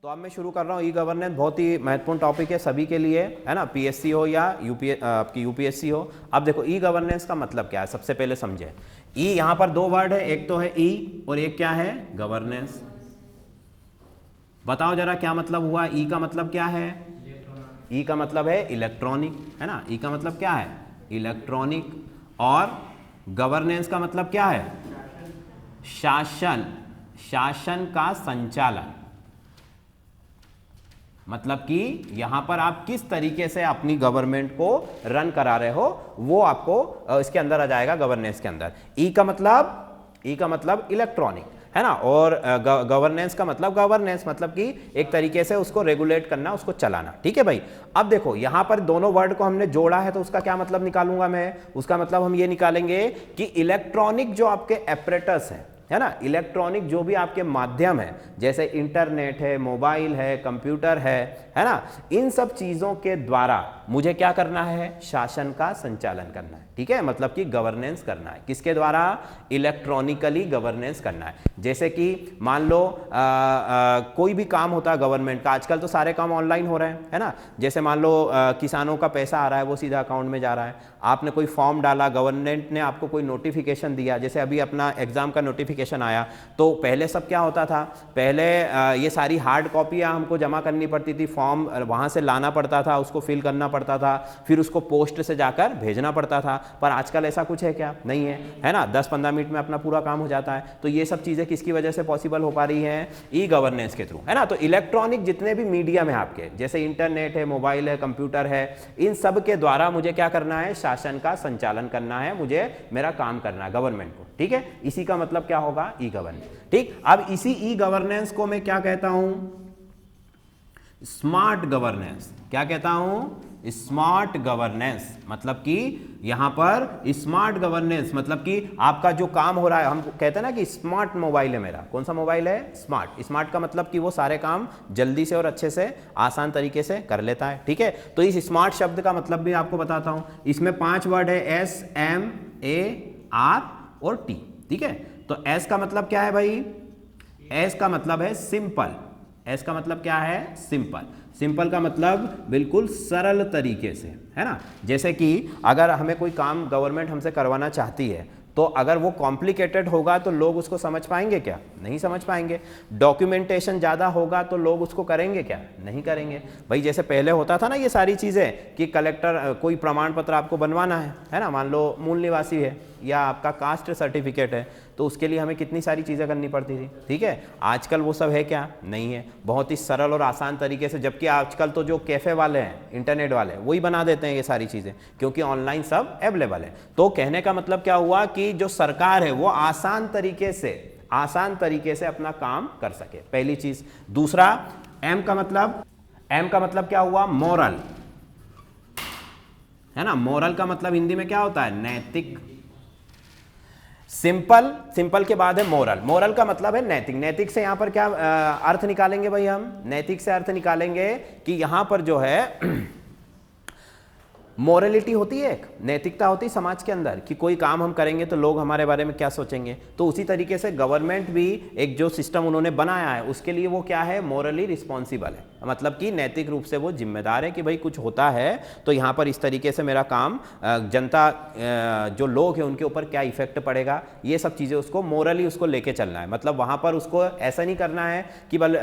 तो अब मैं शुरू कर रहा हूँ। ई गवर्नेंस बहुत ही महत्वपूर्ण टॉपिक है सभी के लिए, है ना, पीएससी हो या आपकी यूपीएससी हो। अब देखो ई गवर्नेंस का मतलब क्या है, सबसे पहले समझे। ई यहाँ पर दो वर्ड है, एक तो है ई और एक क्या है, गवर्नेंस। बताओ जरा क्या मतलब हुआ। ई का मतलब क्या है, ई का मतलब है इलेक्ट्रॉनिक, है ना, ई का मतलब क्या है, इलेक्ट्रॉनिक। और गवर्नेंस का मतलब क्या है, शासन, शासन का संचालन। मतलब कि यहां पर आप किस तरीके से अपनी गवर्नमेंट को रन करा रहे हो वो आपको इसके अंदर आ जाएगा, गवर्नेंस के अंदर। ई का मतलब इलेक्ट्रॉनिक, है ना। और गवर्नेंस का मतलब गवर्नेंस, मतलब कि एक तरीके से उसको रेगुलेट करना, उसको चलाना। ठीक है भाई। अब देखो यहां पर दोनों वर्ड को हमने जोड़ा है तो उसका क्या मतलब निकालूंगा मैं, उसका मतलब हम ये निकालेंगे कि इलेक्ट्रॉनिक जो आपके एपरेटस है ना, इलेक्ट्रॉनिक जो भी आपके माध्यम है, जैसे इंटरनेट है, मोबाइल है, कंप्यूटर है ना, इन सब चीजों के द्वारा मुझे क्या करना है, शासन का संचालन करना है। ठीक है, मतलब कि गवर्नेंस करना है। किसके द्वारा, इलेक्ट्रॉनिकली गवर्नेंस करना है। जैसे कि मान लो कोई भी काम होता है गवर्नमेंट का, आजकल तो सारे काम ऑनलाइन हो रहे हैं, है ना। जैसे मान लो किसानों का पैसा आ रहा है, वो सीधा अकाउंट में जा रहा है। आपने कोई फॉर्म डाला, गवर्नमेंट ने आपको कोई नोटिफिकेशन दिया, जैसे अभी अपना एग्जाम का नोटिफिकेशन आया, तो पहले सब क्या होता था, पहले ये सारी हार्ड कॉपियाँ हमको जमा करनी पड़ती थी, फॉर्म वहाँ से लाना पड़ता था, उसको फिल करना पड़ता था, फिर उसको पोस्ट से जाकर भेजना पड़ता था। पर आजकल ऐसा कुछ है क्या, नहीं है ना। 10-15 मिनट में अपना पूरा काम हो जाता है। तो ये सब चीज़ें किसकी वजह से पॉसिबल हो पा रही हैं, ई गवर्नेंस के थ्रू, है ना। तो इलेक्ट्रॉनिक जितने भी मीडियम है आपके, जैसे इंटरनेट है, मोबाइल है, कंप्यूटर है, इन सब के द्वारा मुझे क्या करना है, शासन का संचालन करना है, मुझे मेरा काम करना है गवर्नमेंट को। ठीक है, इसी का मतलब क्या होगा, ई गवर्नेंस। ठीक, अब इसी ई गवर्नेंस को मैं क्या कहता हूं, स्मार्ट गवर्नेंस। क्या कहता हूं, स्मार्ट गवर्नेंस। मतलब कि यहां पर स्मार्ट गवर्नेंस मतलब कि आपका जो काम हो रहा है, हम कहते हैं ना कि स्मार्ट मोबाइल है मेरा। कौन सा मोबाइल है, स्मार्ट। स्मार्ट का मतलब कि वो सारे काम जल्दी से और अच्छे से, आसान तरीके से कर लेता है। ठीक है, तो इस स्मार्ट शब्द का मतलब भी आपको बताता हूं। इसमें 5 वर्ड है, SMART और T। ठीक है, तो S का मतलब क्या है भाई, S का मतलब है सिंपल। S का मतलब क्या है, सिंपल। सिंपल का मतलब बिल्कुल सरल तरीके से, है ना। जैसे कि अगर हमें कोई काम गवर्नमेंट हमसे करवाना चाहती है, तो अगर वो कॉम्प्लिकेटेड होगा तो लोग उसको समझ पाएंगे क्या, नहीं समझ पाएंगे। डॉक्यूमेंटेशन ज़्यादा होगा तो लोग उसको करेंगे क्या, नहीं करेंगे। भाई जैसे पहले होता था ना ये सारी चीज़ें कि कलेक्टर कोई प्रमाण पत्र आपको बनवाना है ना, मान लो मूल निवासी है या आपका कास्ट सर्टिफिकेट है, तो उसके लिए हमें कितनी सारी चीज़ें करनी पड़ती थी। ठीक है, आजकल वो सब है क्या, नहीं है। बहुत ही सरल और आसान तरीके से, जबकि आजकल तो जो कैफ़े वाले हैं, इंटरनेट वाले, वही बना देते हैं ये सारी चीज़ें, क्योंकि ऑनलाइन सब अवेलेबल है। तो कहने का मतलब क्या हुआ कि जो सरकार है वो आसान तरीके से अपना काम कर सके, पहली चीज़। दूसरा, एम का मतलब क्या हुआ, मोरल, है ना। मोरल का मतलब हिंदी में क्या होता है, नैतिक। सिंपल के बाद है मोरल। मोरल का मतलब है नैतिक। नैतिक से यहां पर क्या अर्थ निकालेंगे भाई, हम नैतिक से अर्थ निकालेंगे कि यहां पर जो है मोरलिटी होती है, एक नैतिकता होती है समाज के अंदर, कि कोई काम हम करेंगे तो लोग हमारे बारे में क्या सोचेंगे। तो उसी तरीके से गवर्नमेंट भी एक जो सिस्टम उन्होंने बनाया है उसके लिए वो क्या है, मोरली रिस्पॉन्सिबल है। मतलब कि नैतिक रूप से वो जिम्मेदार है कि भाई कुछ होता है तो यहाँ पर इस तरीके से मेरा काम, जनता जो लोग हैं उनके ऊपर क्या इफेक्ट पड़ेगा, ये सब चीज़ें उसको मोरली उसको लेके चलना है। मतलब वहाँ पर उसको ऐसा नहीं करना है कि बल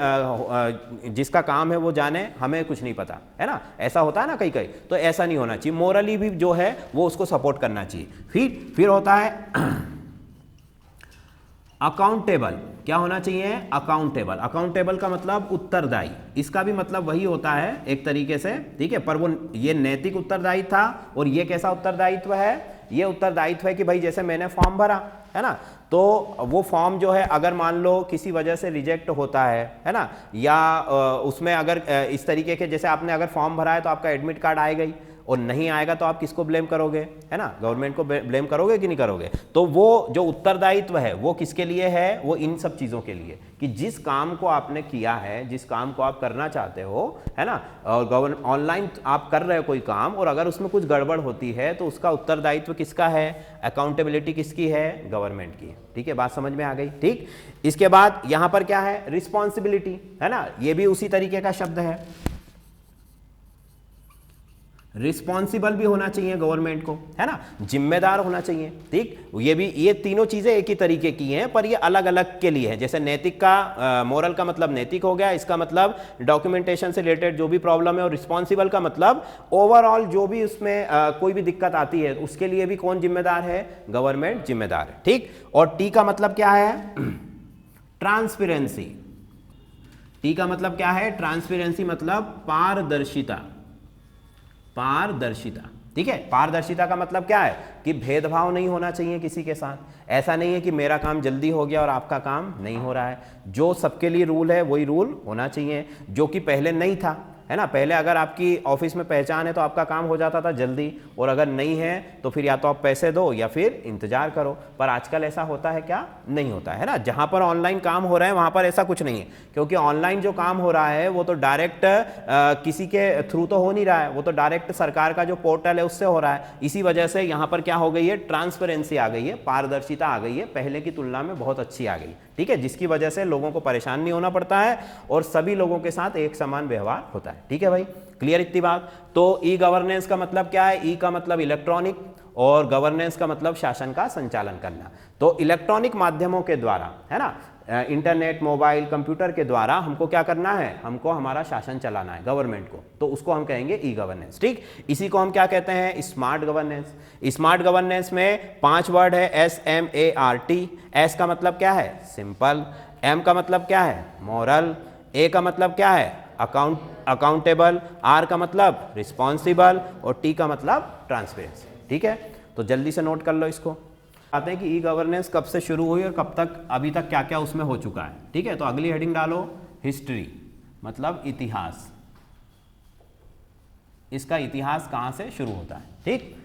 जिसका काम है वो जाने, हमें कुछ नहीं पता, है ना। ऐसा होता है ना कई, तो ऐसा नहीं होना चाहिए। मोरली भी जो है वो उसको सपोर्ट करना चाहिए। फिर होता है अकाउंटेबल। क्या होना चाहिए, अकाउंटेबल। अकाउंटेबल का मतलब उत्तरदायी। इसका भी मतलब वही होता है एक तरीके से, ठीक है। पर वो ये नैतिक उत्तरदायित्व था, और ये कैसा उत्तरदायित्व है, ये उत्तरदायित्व है कि भाई जैसे मैंने फॉर्म भरा, है ना, तो वो फॉर्म जो है अगर मान लो किसी वजह से रिजेक्ट होता है ना, या उसमें अगर इस तरीके के, जैसे आपने अगर फॉर्म भरा है तो आपका एडमिट कार्ड आएगा ही, और नहीं आएगा तो आप किसको ब्लेम करोगे, है ना, गवर्नमेंट को ब्लेम करोगे कि नहीं करोगे। तो वो जो उत्तरदायित्व है वो किसके लिए है, वो इन सब चीज़ों के लिए कि जिस काम को आपने किया है, जिस काम को आप करना चाहते हो, है ना, और ऑनलाइन आप कर रहे हो कोई काम और अगर उसमें कुछ गड़बड़ होती है तो उसका उत्तरदायित्व किसका है, अकाउंटेबिलिटी किसकी है, गवर्नमेंट की। ठीक है, बात समझ में आ गई। ठीक, इसके बाद यहां पर क्या है, रिस्पॉन्सिबिलिटी, है ना, ये भी उसी तरीके का शब्द है। रिस्पॉन्सिबल भी होना चाहिए गवर्नमेंट को, है ना, जिम्मेदार होना चाहिए। ठीक, ये तीनों चीजें एक ही तरीके की हैं पर ये अलग अलग के लिए है। जैसे नैतिक का मोरल का मतलब नैतिक हो गया, इसका मतलब डॉक्यूमेंटेशन से रिलेटेड जो भी प्रॉब्लम है, और रिस्पॉन्सिबल का मतलब ओवरऑल जो भी उसमें कोई भी दिक्कत आती है उसके लिए भी कौन जिम्मेदार है, गवर्नमेंट जिम्मेदार है। ठीक, और टी का मतलब क्या है, ट्रांसपेरेंसी। टी का मतलब क्या है, ट्रांसपेरेंसी मतलब पारदर्शिता, पारदर्शिता। ठीक है, पारदर्शिता का मतलब क्या है कि भेदभाव नहीं होना चाहिए किसी के साथ। ऐसा नहीं है कि मेरा काम जल्दी हो गया और आपका काम नहीं हो रहा है। जो सबके लिए रूल है वही रूल होना चाहिए, जो कि पहले नहीं था, है ना। पहले अगर आपकी ऑफिस में पहचान है तो आपका काम हो जाता था जल्दी, और अगर नहीं है तो फिर या तो आप पैसे दो या फिर इंतजार करो। पर आजकल ऐसा होता है क्या, नहीं होता है ना। जहां पर ऑनलाइन काम हो रहे हैं वहां पर ऐसा कुछ नहीं है, क्योंकि ऑनलाइन जो काम हो रहा है वो तो डायरेक्ट किसी के थ्रू तो हो नहीं रहा है, वो तो डायरेक्ट सरकार का जो पोर्टल है उससे हो रहा है। इसी वजह से यहाँ पर क्या हो गई है, ट्रांसपेरेंसी आ गई है, पारदर्शिता आ गई है, पहले की तुलना में बहुत अच्छी आ गई। ठीक है, जिसकी वजह से लोगों को परेशान नहीं होना पड़ता है और सभी लोगों के साथ एक समान व्यवहार होता है। ठीक है भाई, क्लियर इतनी बात। तो ई गवर्नेंस का मतलब क्या है, ई का मतलब इलेक्ट्रॉनिक और गवर्नेंस का मतलब शासन का संचालन करना। तो इलेक्ट्रॉनिक माध्यमों के द्वारा, है ना, इंटरनेट, मोबाइल, कंप्यूटर के द्वारा हमको क्या करना है, हमको हमारा शासन चलाना है, गवर्नमेंट को, तो उसको हम कहेंगे ई गवर्नेंस। ठीक, इसी को हम क्या कहते हैं, स्मार्ट गवर्नेंस। स्मार्ट गवर्नेंस में 5 वर्ड है, SMART। एस का मतलब क्या है, सिंपल। एम का मतलब क्या है, मॉरल। ए का मतलब क्या है, अकाउंटेबल। आर का मतलब रिस्पॉन्सिबल और टी का मतलब ट्रांसपेरेंसी। ठीक है, तो जल्दी से नोट कर लो इसको। आते हैं कि ई गवर्नेंस कब से शुरू हुई और कब तक, अभी तक क्या क्या उसमें हो चुका है। ठीक है, तो अगली हेडिंग डालो, हिस्ट्री, मतलब इतिहास। इसका इतिहास कहां से शुरू होता है। ठीक,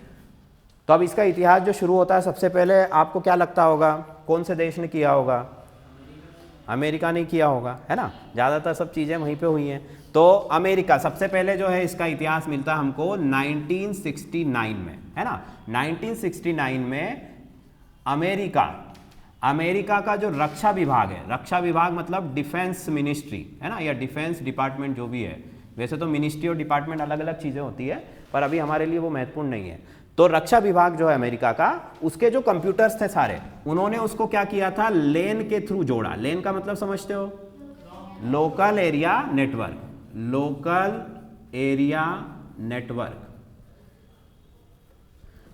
तो अब इसका इतिहास जो शुरू होता है, सबसे पहले आपको क्या लगता होगा, कौन से देश ने किया होगा, अमेरिका ने किया होगा, है ना, ज़्यादातर सब चीज़ें वहीं पे हुई हैं। तो अमेरिका सबसे पहले जो है, इसका इतिहास मिलता है हमको 1969 में, है ना। 1969 में अमेरिका का जो रक्षा विभाग है, रक्षा विभाग मतलब डिफेंस मिनिस्ट्री, है ना, या डिफेंस डिपार्टमेंट जो भी है। वैसे तो मिनिस्ट्री और डिपार्टमेंट अलग अलग चीज़ें होती है, पर अभी हमारे लिए वो महत्वपूर्ण नहीं है। तो रक्षा विभाग जो है अमेरिका का, उसके जो कंप्यूटर्स थे सारे, उन्होंने उसको क्या किया था, लेन के थ्रू जोड़ा। लेन का मतलब समझते हो, local area network, local area network,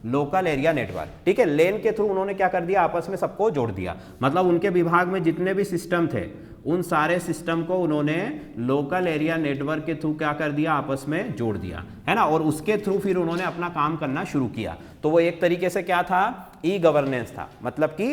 local area network. ठीक है, लेन के थ्रू उन्होंने क्या कर दिया, आपस में सबको जोड़ दिया। मतलब उनके विभाग में जितने भी सिस्टम थे उन सारे सिस्टम को उन्होंने लोकल एरिया नेटवर्क के थ्रू क्या कर दिया, आपस में जोड़ दिया, है ना। और उसके थ्रू फिर उन्होंने अपना काम करना शुरू किया। तो वो एक तरीके से क्या था, ई गवर्नेंस था, मतलब कि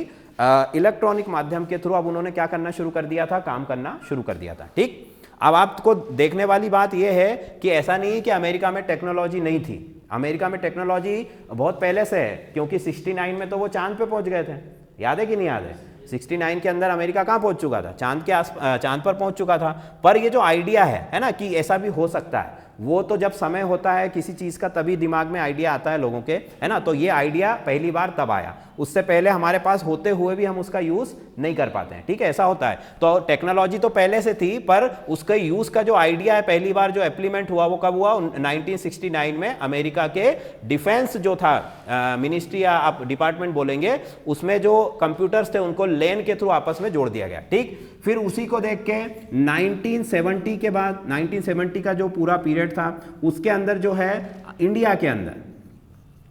इलेक्ट्रॉनिक माध्यम के थ्रू अब उन्होंने क्या करना शुरू कर दिया था, काम करना शुरू कर दिया था। ठीक, अब आपको देखने वाली बात यह है कि ऐसा नहीं है कि अमेरिका में टेक्नोलॉजी नहीं थी। अमेरिका में टेक्नोलॉजी बहुत पहले से है, क्योंकि 69 में तो वो चांद पे पहुंच गए थे, याद है कि नहीं याद है। 69 के अंदर अमेरिका कहाँ पहुंच चुका था, चांद पर पहुंच चुका था। पर ये जो आइडिया है ना, कि ऐसा भी हो सकता है, वो तो जब समय होता है किसी चीज़ का तभी दिमाग में आइडिया आता है लोगों के, है ना। तो ये आइडिया पहली बार तब आया, उससे पहले हमारे पास होते हुए भी हम उसका यूज़ नहीं कर पाते हैं। ठीक है, ऐसा होता है। तो टेक्नोलॉजी तो पहले से थी, पर उसके यूज़ का जो आइडिया है, पहली बार जो इम्प्लीमेंट हुआ वो कब हुआ, 1969 में अमेरिका के डिफेंस जो था मिनिस्ट्री या आप डिपार्टमेंट बोलेंगे, उसमें जो कंप्यूटर्स थे उनको लेन के थ्रू आपस में जोड़ दिया गया। ठीक, फिर उसी को देख के 1970 के बाद, 1970 का जो पूरा पीरियड था, उसके अंदर जो है इंडिया के अंदर,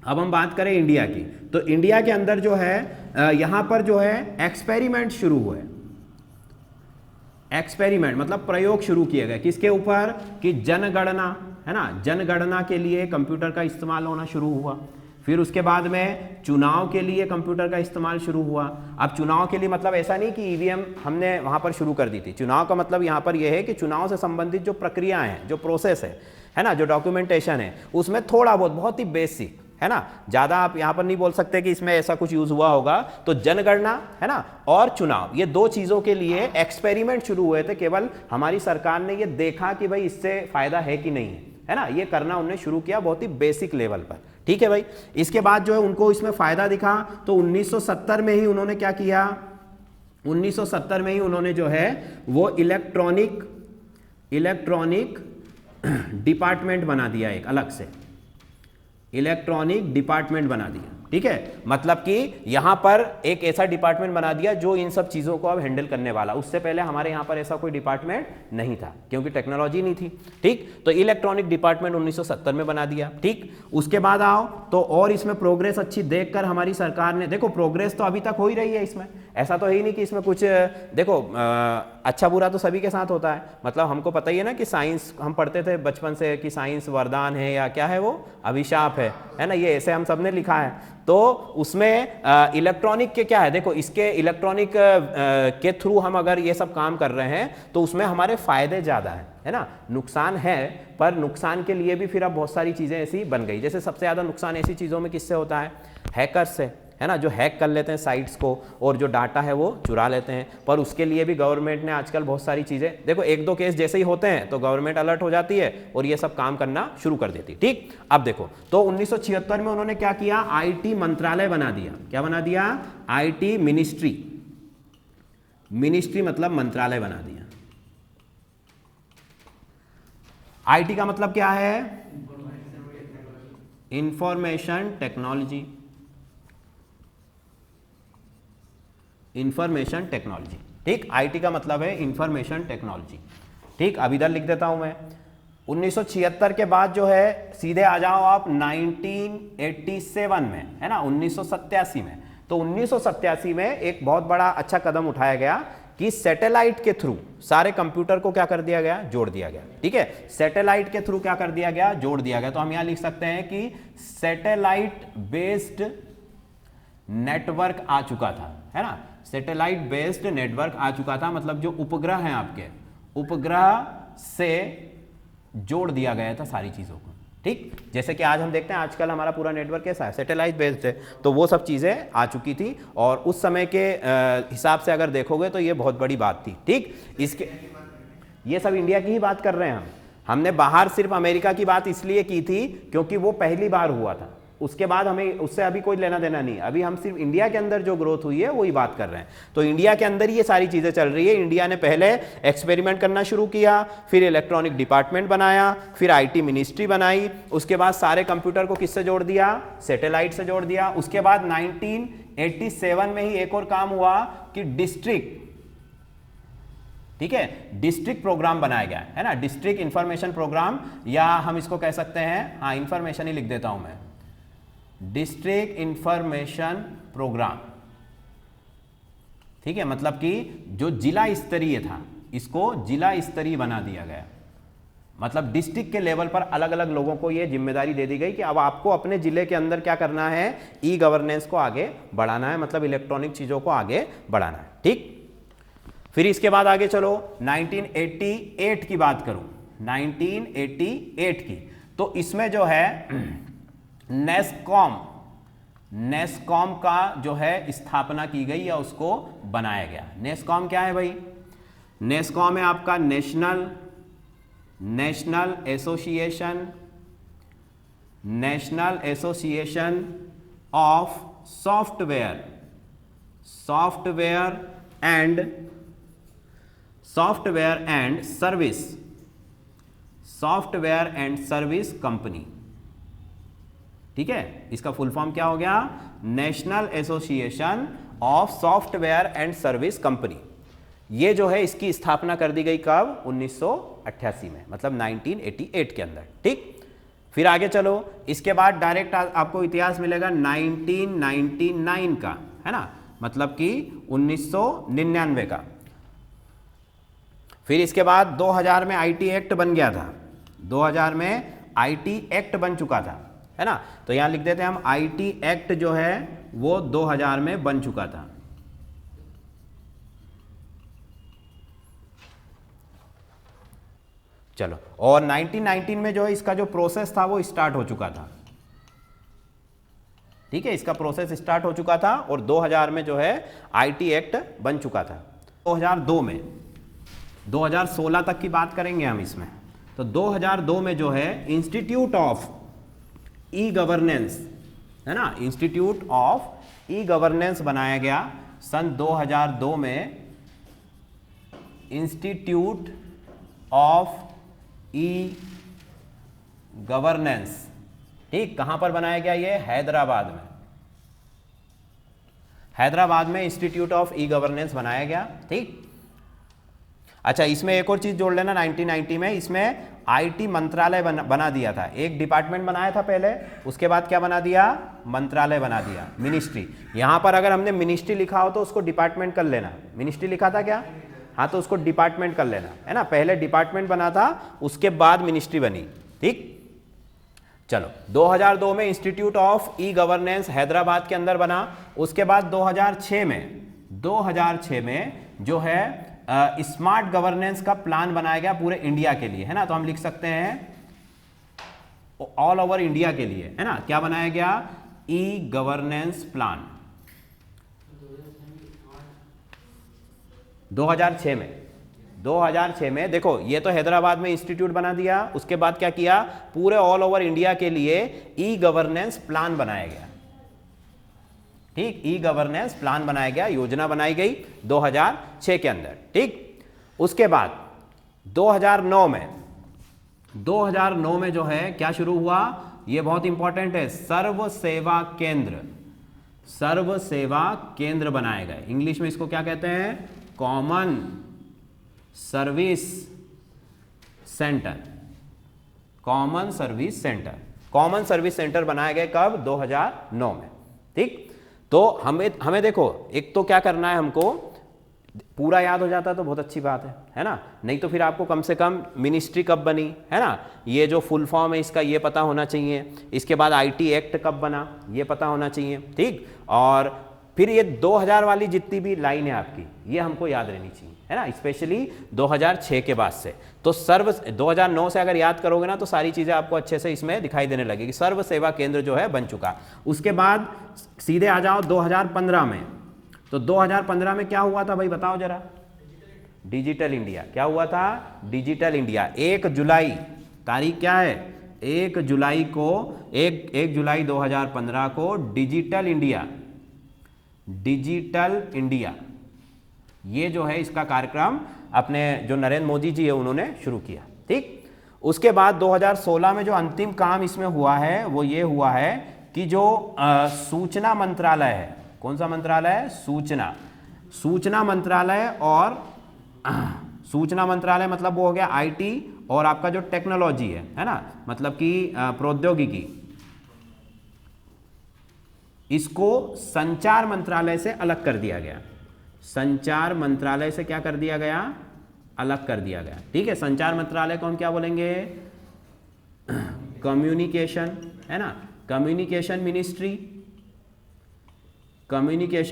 अब हम बात करें इंडिया की, तो इंडिया के अंदर जो है यहां पर जो है एक्सपेरिमेंट शुरू हुए। एक्सपेरिमेंट मतलब प्रयोग शुरू किए गए, किसके ऊपर, कि जनगणना, है ना, जनगणना के लिए कंप्यूटर का इस्तेमाल होना शुरू हुआ। फिर उसके बाद में चुनाव के लिए कंप्यूटर का इस्तेमाल शुरू हुआ। अब चुनाव के लिए मतलब ऐसा नहीं कि ईवीएम हमने वहाँ पर शुरू कर दी थी। चुनाव का मतलब यहाँ पर यह है कि चुनाव से संबंधित जो प्रक्रियाएं हैं, जो प्रोसेस है ना, जो डॉक्यूमेंटेशन है, उसमें थोड़ा बहुत ही बेसिक है ना, ज़्यादा आप यहाँ पर नहीं बोल सकते कि इसमें ऐसा कुछ यूज़ हुआ होगा। तो जनगणना है ना और चुनाव, ये दो चीज़ों के लिए एक्सपेरिमेंट शुरू हुए थे। केवल हमारी सरकार ने ये देखा कि भाई इससे फ़ायदा है कि नहीं है ना, ये करना उन्होंने शुरू किया बहुत ही बेसिक लेवल पर। ठीक है भाई। इसके बाद जो है उनको इसमें फ़ायदा दिखा तो 1970 में ही उन्होंने क्या किया, 1970 में ही उन्होंने जो है वो इलेक्ट्रॉनिक डिपार्टमेंट बना दिया, एक अलग से इलेक्ट्रॉनिक डिपार्टमेंट बना दिया। ठीक है, मतलब कि यहां पर एक ऐसा डिपार्टमेंट बना दिया जो इन सब चीजों को अब हैंडल करने वाला। उससे पहले हमारे यहां पर ऐसा कोई डिपार्टमेंट नहीं था क्योंकि टेक्नोलॉजी नहीं थी। ठीक, तो इलेक्ट्रॉनिक डिपार्टमेंट 1970 में बना दिया। ठीक, उसके बाद आओ तो और इसमें प्रोग्रेस अच्छी देखकर हमारी सरकार ने, देखो प्रोग्रेस तो अभी तक हो ही रही है इसमें, ऐसा तो है ही नहीं कि इसमें कुछ, देखो अच्छा बुरा तो सभी के साथ होता है। मतलब हमको पता ही है ना कि साइंस हम पढ़ते थे बचपन से कि साइंस वरदान है या क्या है, वो अभिशाप है ना, ये ऐसे हम सब ने लिखा है। तो उसमें इलेक्ट्रॉनिक के क्या है, देखो इसके इलेक्ट्रॉनिक के थ्रू हम अगर ये सब काम कर रहे हैं तो उसमें हमारे फायदे ज़्यादा है ना, नुकसान है, पर नुकसान के लिए भी फिर अब बहुत सारी चीज़ें ऐसी बन गई। जैसे सबसे ज़्यादा नुकसान ऐसी चीज़ों में किससे होता है, हैकर्स से, है ना, जो हैक कर लेते हैं साइट्स को और जो डाटा है वो चुरा लेते हैं। पर उसके लिए भी गवर्नमेंट ने आजकल बहुत सारी चीज़ें, देखो एक दो केस जैसे ही होते हैं तो गवर्नमेंट अलर्ट हो जाती है और ये सब काम करना शुरू कर देती। ठीक, अब देखो तो 1976 में उन्होंने क्या किया, आईटी मंत्रालय बना दिया। क्या बना दिया, आईटी मिनिस्ट्री, मिनिस्ट्री मतलब मंत्रालय बना दिया। आईटी का मतलब क्या है, इंफॉर्मेशन टेक्नोलॉजी, इंफॉर्मेशन टेक्नोलॉजी। ठीक, आईटी का मतलब है इंफॉर्मेशन टेक्नोलॉजी। ठीक, अब इधर लिख देता हूं मैं। 1976 के बाद जो है सीधे आ जाओ आप 1987 में, है ना, 1987 में। तो 1987 में एक बहुत बड़ा अच्छा कदम उठाया गया कि सैटेलाइट के थ्रू सारे कंप्यूटर को क्या कर दिया गया, जोड़ दिया गया। ठीक है, सैटेलाइट के थ्रू क्या कर दिया गया, जोड़ दिया गया। तो हम यहां लिख सकते हैं कि सैटेलाइट बेस्ड नेटवर्क आ चुका था, है ना, सैटेलाइट बेस्ड नेटवर्क आ चुका था। मतलब जो उपग्रह हैं आपके, उपग्रह से जोड़ दिया गया था सारी चीजों को। ठीक, जैसे कि आज हम देखते हैं आजकल हमारा पूरा नेटवर्क कैसा है, सैटेलाइट बेस्ड है। तो वो सब चीजें आ चुकी थी और उस समय के हिसाब से अगर देखोगे तो ये बहुत बड़ी बात थी। ठीक, इसके ये सब इंडिया की ही बात कर रहे हैं हमने बाहर सिर्फ अमेरिका की बात इसलिए की थी क्योंकि वो पहली बार हुआ था। उसके बाद हमें उससे अभी कोई लेना देना नहीं। अभी हम सिर्फ इंडिया के अंदर जो ग्रोथ हुई है वही बात कर रहे हैं। तो इंडिया के अंदर ये सारी चीजें चल रही है। इंडिया ने पहले एक्सपेरिमेंट करना शुरू किया, फिर इलेक्ट्रॉनिक डिपार्टमेंट बनाया, फिर आईटी मिनिस्ट्री बनाई, उसके बाद सारे कंप्यूटर को किससे जोड़ दिया, सैटेलाइट से जोड़ दिया। उसके बाद 1987 में ही एक और काम हुआ कि डिस्ट्रिक्ट, ठीक है, डिस्ट्रिक्ट प्रोग्राम बनाया गया, है ना, डिस्ट्रिक्ट इंफॉर्मेशन प्रोग्राम, या हम इसको कह सकते हैं, हाँ इंफॉर्मेशन ही लिख देता हूं मैं, डिस्ट्रिक्ट इंफॉर्मेशन प्रोग्राम। ठीक है, मतलब कि जो जिला स्तरीय था इसको जिला स्तरीय बना दिया गया। मतलब डिस्ट्रिक्ट के लेवल पर अलग अलग लोगों को यह जिम्मेदारी दे दी गई कि अब आपको अपने जिले के अंदर क्या करना है, ई गवर्नेंस को आगे बढ़ाना है, मतलब इलेक्ट्रॉनिक चीजों को आगे बढ़ाना है। ठीक, फिर इसके बाद आगे चलो 1988 की बात करूं, 1988 की, तो इसमें जो है नेस्कॉम का जो है स्थापना की गई या उसको बनाया गया। नेस्कॉम क्या है भाई, नेस्कॉम है आपका national association of software and service company. ठीक है, इसका फुल फॉर्म क्या हो गया, national association of software and service company. ये जो है इसकी स्थापना कर दी गई कब, 1988 में, मतलब 1988 के अंदर। ठीक, फिर आगे चलो, इसके बाद डायरेक्ट आपको इतिहास मिलेगा 1999 का, है ना, मतलब कि 1999 का। फिर इसके बाद 2000 में आईटी एक्ट बन गया था, 2000 में आईटी एक्ट बन चुका था, है ना। तो यहां लिख देते हैं हम आईटी एक्ट जो है वो 2000 में बन चुका था। चलो, और 1919 में जो है इसका जो प्रोसेस था वो स्टार्ट हो चुका था। ठीक है, इसका प्रोसेस स्टार्ट हो चुका था और 2000 में जो है आईटी एक्ट बन चुका था। 2002 में, 2016 तक की बात करेंगे हम इसमें। तो 2002 में जो है इंस्टीट्यूट ऑफ ई गवर्नेंस, है ना, इंस्टीट्यूट ऑफ ई गवर्नेंस बनाया गया सन 2002 में। इंस्टीट्यूट ऑफ ई गवर्नेंस, ठीक, कहां पर बनाया गया? ये हैदराबाद में। हैदराबाद में इंस्टीट्यूट ऑफ ई गवर्नेंस बनाया गया। ठीक, अच्छा, इसमें एक और चीज जोड़ लेना, 1990 में इसमें आईटी मंत्रालय बना दिया था। एक डिपार्टमेंट बनाया था पहले, उसके बाद क्या बना दिया? मंत्रालय बना दिया, मिनिस्ट्री। यहां पर अगर हमने मिनिस्ट्री लिखा हो तो उसको डिपार्टमेंट कर लेना। मिनिस्ट्री लिखा था क्या? हाँ, तो उसको डिपार्टमेंट कर लेना, है ना। पहले डिपार्टमेंट बना था, उसके बाद मिनिस्ट्री बनी। ठीक, चलो, 2002 में institute of e governance Hyderabad के अंदर बना। उसके बाद 2006 में जो है स्मार्ट गवर्नेंस का प्लान बनाया गया पूरे इंडिया के लिए, है ना। तो हम लिख सकते हैं ऑल ओवर इंडिया के लिए, है ना। क्या बनाया गया? ई गवर्नेंस प्लान 2006 में। देखो, ये तो हैदराबाद में इंस्टीट्यूट बना दिया, उसके बाद क्या किया? पूरे ऑल ओवर इंडिया के लिए ई गवर्नेंस प्लान बनाया गया। ठीक, ई गवर्नेंस प्लान बनाया गया, योजना बनाई गई 2006 के अंदर। ठीक, उसके बाद 2009 में जो है क्या शुरू हुआ? ये बहुत इंपॉर्टेंट है, सर्व सेवा केंद्र बनाए गए। इंग्लिश में इसको क्या कहते हैं? कॉमन सर्विस सेंटर बनाए गए कब? 2009 में। ठीक, तो हमें देखो, एक तो क्या करना है, हमको पूरा याद हो जाता तो बहुत अच्छी बात है ना। नहीं तो फिर आपको कम से कम मिनिस्ट्री कब बनी, है ना, ये जो फुल फॉर्म है इसका ये पता होना चाहिए। इसके बाद आईटी एक्ट कब बना ये पता होना चाहिए। ठीक, और फिर ये 2000 वाली जितनी भी लाइन है आपकी, ये हमको याद रहनी चाहिए, है ना, स्पेशली 2006 के बाद से। तो 2009 से अगर याद करोगे ना तो सारी चीज़ें आपको अच्छे से इसमें दिखाई देने लगेगी। सर्व सेवा केंद्र जो है बन चुका। उसके बाद सीधे आ जाओ 2015 में। तो 2015 में क्या हुआ था भाई, बताओ जरा? Digital India. क्या हुआ था? Digital India. 1 जुलाई, तारीख क्या है? 1 जुलाई 2015 को डिजिटल इंडिया ये जो है इसका कार्यक्रम अपने जो नरेंद्र मोदी जी है उन्होंने शुरू किया। ठीक, उसके बाद 2016 में जो अंतिम काम इसमें हुआ है वो ये हुआ है कि जो सूचना मंत्रालय है, कौन सा मंत्रालय है? सूचना मंत्रालय। और सूचना मंत्रालय मतलब वो हो गया आईटी और आपका जो टेक्नोलॉजी है ना, मतलब कि प्रौद्योगिकी, इसको संचार मंत्रालय से अलग कर दिया गया। संचार मंत्रालय से क्या कर दिया गया? अलग कर दिया गया। ठीक है, संचार मंत्रालय को हम क्या बोलेंगे? कम्युनिकेशन, है ना, कम्युनिकेशन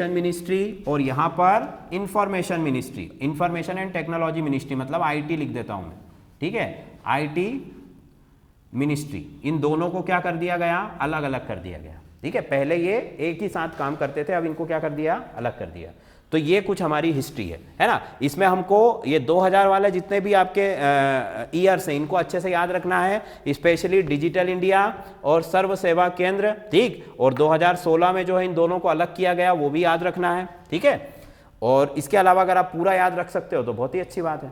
मिनिस्ट्री। और यहां पर information ministry, information and technology ministry, मतलब आईटी लिख देता हूं मैं। ठीक है, आईटी मिनिस्ट्री, इन दोनों को क्या कर दिया गया? अलग अलग कर दिया गया। ठीक है, पहले ये एक ही साथ काम करते थे, अब इनको क्या कर दिया? अलग कर दिया। तो ये कुछ हमारी हिस्ट्री है ना। इसमें हमको ये 2000 वाले जितने भी आपके ईयर्स हैं इनको अच्छे से याद रखना है, स्पेशली डिजिटल इंडिया और सर्व सेवा केंद्र। ठीक, और 2016 में जो है इन दोनों को अलग किया गया वो भी याद रखना है। ठीक है, और इसके अलावा अगर आप पूरा याद रख सकते हो तो बहुत ही अच्छी बात है।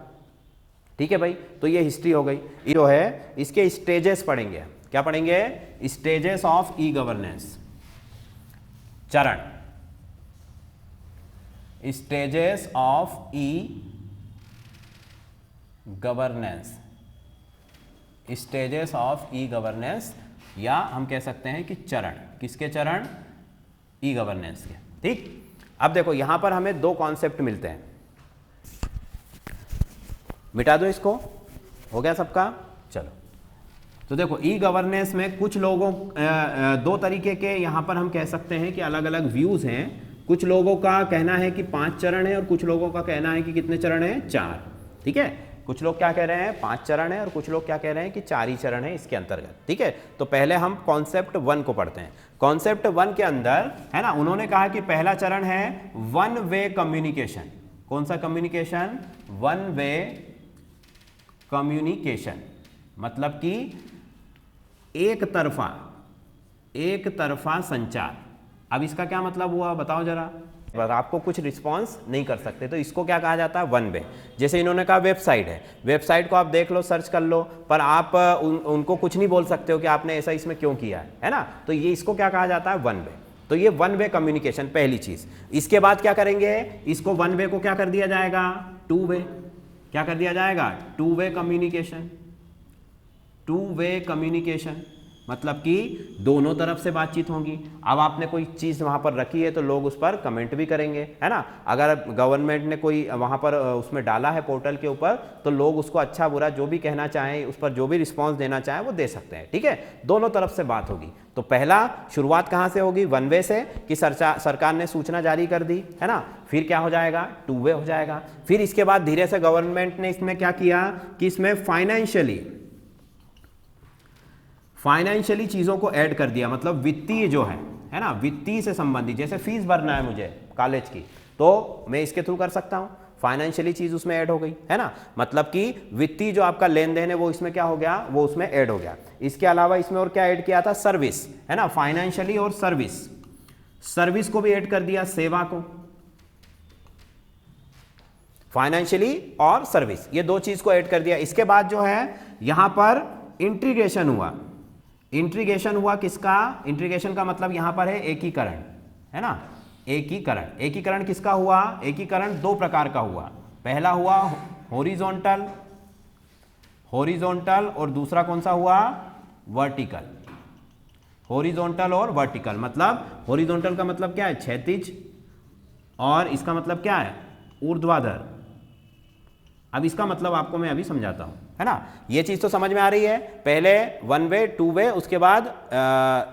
ठीक है भाई, तो ये हिस्ट्री हो गई। ये जो है इसके स्टेजेस पढ़ेंगे। क्या पढ़ेंगे? स्टेजेस ऑफ ई गवर्नेंस, चरण, stages of e governance, stages of e governance, या हम कह सकते हैं कि चरण। किसके चरण? ई गवर्नेंस के। ठीक, अब देखो यहां पर हमें 2 कॉन्सेप्ट मिलते हैं। मिटा दो इसको, हो गया सबका? चलो, तो देखो ई गवर्नेंस में कुछ लोगों दो तरीके के यहाँ पर हम कह सकते हैं कि अलग अलग व्यूज हैं। कुछ लोगों का कहना है कि 5 चरण है और कुछ लोगों का कहना है कि कितने चरण है, 4। ठीक है, कुछ लोग क्या कह रहे हैं 5 चरण है और कुछ लोग क्या कह रहे हैं कि 4 ही चरण है इसके अंतर्गत। ठीक है, तो पहले हम कॉन्सेप्ट 1 को पढ़ते हैं। कॉन्सेप्ट 1 के अंदर है ना, उन्होंने कहा कि पहला चरण है वन वे कम्युनिकेशन। कौन सा कम्युनिकेशन? वन वे कम्युनिकेशन, मतलब कि एक तरफा संचार। अब इसका क्या मतलब हुआ बताओ जरा। अगर आपको कुछ रिस्पांस नहीं कर सकते तो इसको क्या कहा जाता है, वन वे। जैसे इन्होंने कहा वेबसाइट है, वेबसाइट को आप देख लो, सर्च कर लो, पर आप उनको कुछ नहीं बोल सकते हो कि आपने ऐसा इसमें क्यों किया है ना। तो ये इसको क्या कहा जाता है, वन वे। तो ये वन वे कम्युनिकेशन पहली चीज। इसके बाद क्या करेंगे, इसको वन वे को क्या कर दिया जाएगा, टू वे। क्या कर दिया जाएगा, two way communication. Two way communication मतलब कि दोनों तरफ से बातचीत होगी। अब आपने कोई चीज़ वहाँ पर रखी है तो लोग उस पर कमेंट भी करेंगे, है ना। अगर गवर्नमेंट ने कोई वहाँ पर उसमें डाला है पोर्टल के ऊपर, तो लोग उसको अच्छा बुरा जो भी कहना चाहें, उस पर जो भी रिस्पांस देना चाहें वो दे सकते हैं। ठीक है, दोनों तरफ से बात होगी। तो पहला शुरुआत कहाँ से होगी, वन वे से, कि सरकार ने सूचना जारी कर दी, है ना। फिर क्या हो जाएगा, टू वे हो जाएगा। फिर इसके बाद धीरे से गवर्नमेंट ने इसमें क्या किया कि इसमें फाइनेंशियली चीज़ों को ऐड कर दिया। मतलब वित्तीय जो है ना, वित्तीय से संबंधित, जैसे फीस भरना है मुझे कॉलेज की, तो मैं इसके थ्रू कर सकता हूँ। फाइनेंशियली चीज़ उसमें ऐड हो गई, है ना। मतलब कि वित्तीय जो आपका लेन देन है वो इसमें क्या हो गया, वो उसमें ऐड हो गया। इसके अलावा इसमें और क्या ऐड किया था, सर्विस, है ना। फाइनेंशियली और सर्विस को भी ऐड कर दिया, सेवा को। फाइनेंशियली और सर्विस, ये दो चीज़ को ऐड कर दिया। इसके बाद जो है यहाँ पर इंटीग्रेशन हुआ। इंटीग्रेशन हुआ किसका, इंटीग्रेशन का मतलब यहां पर है एकीकरण, है ना। एकीकरण किसका हुआ, एकीकरण दो प्रकार का हुआ। पहला हुआ हॉरिजॉन्टल और दूसरा कौन सा हुआ, वर्टिकल। हॉरिजॉन्टल और वर्टिकल, मतलब हॉरिजॉन्टल का मतलब क्या है, क्षैतिज, और इसका मतलब क्या है, ऊर्ध्वाधर। अब इसका मतलब आपको मैं अभी समझाता हूं, है ना। ये चीज तो समझ में आ रही है। पहले वन वे, टू वे, उसके बाद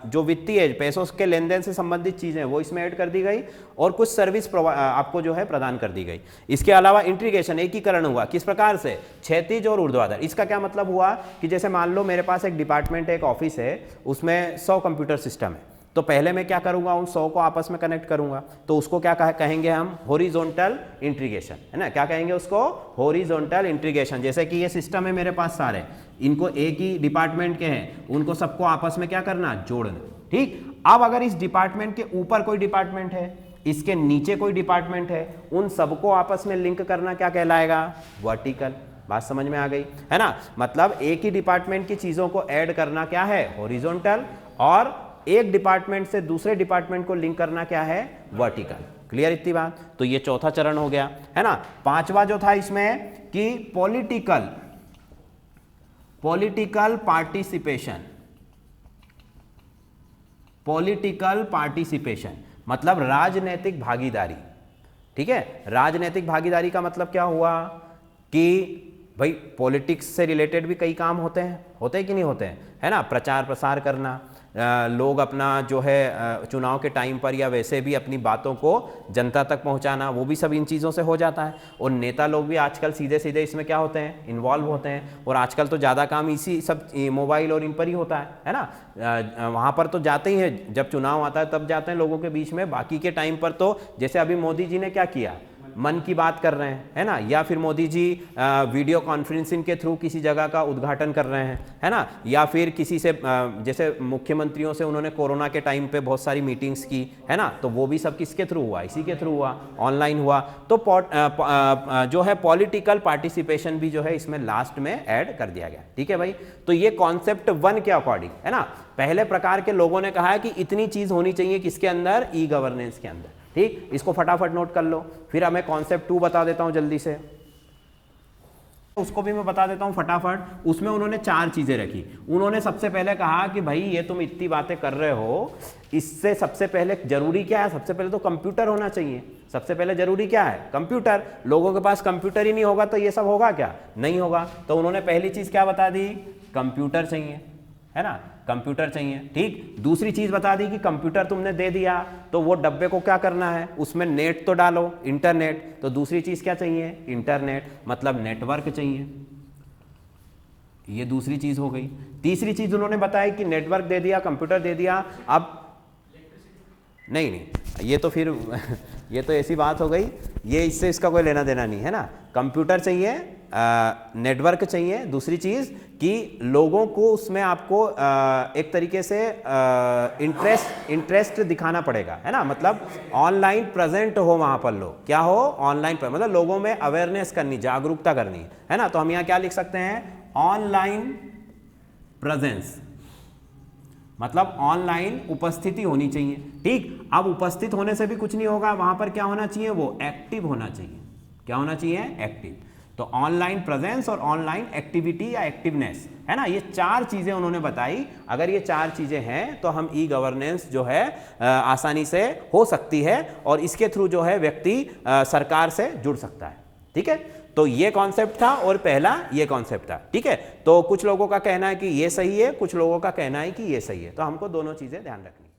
जो वित्तीय पैसों के लेन देन से संबंधित चीजें वो इसमें ऐड कर दी गई, और कुछ सर्विस आपको जो है प्रदान कर दी गई। इसके अलावा इंटीग्रेशन, एकीकरण हुआ। किस प्रकार से, क्षैतिज और ऊर्ध्वाधर। इसका क्या मतलब हुआ कि जैसे मान लो मेरे पास एक डिपार्टमेंट है, एक ऑफिस है, उसमें 100 कंप्यूटर सिस्टम है। तो पहले मैं क्या करूंगा, उन 100 को आपस में कनेक्ट करूंगा, तो उसको क्या कहेंगे हम, हॉरिजॉन्टल इंटीग्रेशन, है ना। क्या कहेंगे उसको, हॉरिजॉन्टल इंटीग्रेशन। जैसे कि ये सिस्टम है मेरे पास सारे, इनको एक ही डिपार्टमेंट के हैं, उनको सबको आपस में क्या करना, जोड़ना। ठीक, अब अगर इस डिपार्टमेंट के ऊपर कोई डिपार्टमेंट है, इसके नीचे कोई डिपार्टमेंट है, उन सबको आपस में लिंक करना क्या कहलाएगा, वर्टिकल। बात समझ में आ गई, है ना। मतलब एक ही डिपार्टमेंट की चीजों को ऐड करना क्या है, हॉरिजॉन्टल, और एक डिपार्टमेंट से दूसरे डिपार्टमेंट को लिंक करना क्या है, वर्टिकल। क्लियर इतनी बात। तो ये चौथा चरण हो गया, है ना। पांचवा जो था इसमें कि पॉलिटिकल पार्टिसिपेशन, मतलब राजनीतिक भागीदारी। ठीक है, राजनीतिक भागीदारी का मतलब क्या हुआ कि भाई पॉलिटिक्स से रिलेटेड भी कई काम होते हैं कि नहीं होते हैं, है ना। प्रचार प्रसार करना, लोग अपना जो है चुनाव के टाइम पर या वैसे भी अपनी बातों को जनता तक पहुंचाना, वो भी सब इन चीज़ों से हो जाता है। और नेता लोग भी आजकल सीधे सीधे इसमें क्या होते हैं, इन्वॉल्व होते हैं। और आजकल तो ज़्यादा काम इसी सब मोबाइल और इन पर ही होता है ना। वहाँ पर तो जाते ही हैं, जब चुनाव आता है तब जाते हैं लोगों के बीच में। बाकी के टाइम पर तो जैसे अभी मोदी जी ने क्या किया, मन की बात कर रहे हैं, है ना। या फिर मोदी जी वीडियो कॉन्फ्रेंसिंग के थ्रू किसी जगह का उद्घाटन कर रहे हैं, है ना। या फिर किसी से जैसे मुख्यमंत्रियों से उन्होंने कोरोना के टाइम पे बहुत सारी मीटिंग्स की, है ना। तो वो भी सब किसके थ्रू हुआ, इसी के थ्रू हुआ, ऑनलाइन हुआ। तो जो है पॉलिटिकल पार्टिसिपेशन भी जो है इसमें लास्ट में ऐड कर दिया गया। ठीक है भाई, तो ये कॉन्सेप्ट 1 के अकॉर्डिंग, है ना। पहले प्रकार के लोगों ने कहा है कि इतनी चीज होनी चाहिए किसके अंदर, ई गवर्नेंस के अंदर। ठीक, इसको फटाफट नोट कर लो। फिर हमें कॉन्सेप्ट 2 बता देता हूं जल्दी से, उसको भी मैं बता देता हूं फटाफट। उसमें उन्होंने 4 चीजें रखी। उन्होंने सबसे पहले कहा कि भाई ये तुम इतनी बातें कर रहे हो, इससे सबसे पहले जरूरी क्या है, सबसे पहले तो कंप्यूटर होना चाहिए। सबसे पहले जरूरी क्या है, कंप्यूटर। लोगों के पास कंप्यूटर ही नहीं होगा तो ये सब होगा क्या, नहीं होगा। तो उन्होंने पहली चीज क्या बता दी, कंप्यूटर चाहिए। है ना, कंप्यूटर चाहिए। ठीक, दूसरी चीज बता दी कि कंप्यूटर तुमने दे दिया तो वो डब्बे को क्या करना है, उसमें नेट तो डालो, इंटरनेट। तो दूसरी चीज क्या चाहिए, इंटरनेट, मतलब नेटवर्क चाहिए। ये दूसरी चीज हो गई। तीसरी चीज उन्होंने बताया कि नेटवर्क दे दिया, कंप्यूटर दे दिया, अब नहीं ये तो फिर ये तो ऐसी बात हो गई, ये इससे इसका कोई लेना देना नहीं है ना। कंप्यूटर चाहिए, नेटवर्क चाहिए, दूसरी चीज कि लोगों को उसमें आपको एक तरीके से इंटरेस्ट दिखाना पड़ेगा, है ना, मतलब ऑनलाइन प्रेजेंट हो वहां पर लोग, क्या हो, ऑनलाइन मतलब लोगों में अवेयरनेस करनी, जागरूकता करनी, है ना। तो हम यहाँ क्या लिख सकते हैं, ऑनलाइन प्रेजेंस, मतलब ऑनलाइन उपस्थिति होनी चाहिए। ठीक, अब उपस्थित होने से भी कुछ नहीं होगा, वहां पर क्या होना चाहिए, वो एक्टिव होना चाहिए। क्या होना चाहिए, एक्टिव। तो ऑनलाइन प्रेजेंस और ऑनलाइन एक्टिविटी या एक्टिवनेस, है ना, ये चार चीजें उन्होंने बताई। अगर ये चार चीजें हैं तो हम ई गवर्नेंस जो है आसानी से हो सकती है और इसके थ्रू जो है व्यक्ति सरकार से जुड़ सकता है। ठीक है, तो ये कॉन्सेप्ट था और पहला ये कॉन्सेप्ट था। ठीक है, तो कुछ लोगों का कहना है कि ये सही है, कुछ लोगों का कहना है कि ये सही है, तो हमको दोनों चीजें ध्यान रखनी है।